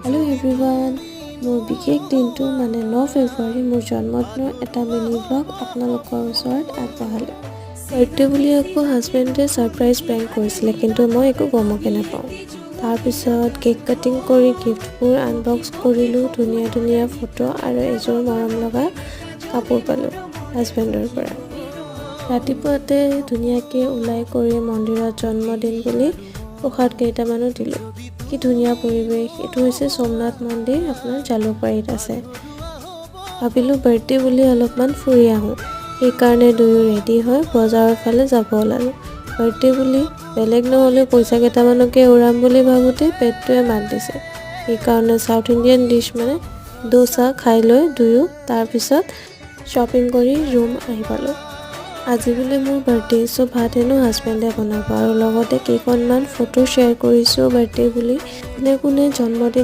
Hello everyone, মোৰ বিশেষ দিনটো মানে 9 ফেব্ৰুৱাৰী মোৰ জন্মদিনৰ এটা মিনি ব্লগ আপোনালোকৰ ওচৰত আগবঢ়ালোঁ। বাৰ্থডে বুলি আকৌ হাজবেণ্ডে ছাৰপ্ৰাইজ প্লেন কৰিছিলে, কিন্তু মই একো গমকে নাপাওঁ। তাৰপিছত কেক কাটিং কৰি গিফ্টবোৰ আনবক্স কৰিলোঁ। ধুনীয়া ফটো আৰু এযোৰ মৰম লগা কাপোৰ পালোঁ হাজবেণ্ডৰ পৰা। ৰাতিপুৱাতে ধুনীয়াকৈ ওলাই কৰি মন্দিৰত জন্মদিন বুলি প্ৰসাদ কেইটামানো দিলোঁ। কি ধুনীয়া পৰিৱেশ। এইটো হৈছে সোমনাথ মন্দিৰ, আপোনাৰ জালুকবাৰীত আছে। ভাবিলোঁ বাৰ্থডে বুলি অলপমান ফুৰি আহোঁ, সেইকাৰণে দুয়ো ৰেডি হৈ বজাৰৰ ফালে যাব ওলালোঁ। বাৰ্থডে বুলি বেলেগ নহ'লেও পইচা কেইটামানকে উৰাম বুলি ভাবোঁতে পেটটোৱে মাত দিছে। সেইকাৰণে চাউথ ইণ্ডিয়ান ডিছ মানে ডোচা খাই লৈ দুয়ো তাৰপিছত শ্বপিং কৰি ৰুম আহি পালোঁ। আজি বোলে মোৰ বাৰ্থডে, চ' ভাত হেনো হাজবেণ্ডে বনাব আৰু লগতে কেইখনমান ফটো শ্বেয়াৰ কৰিছোঁ বাৰ্থডে বুলি। কোনে জন্মদিন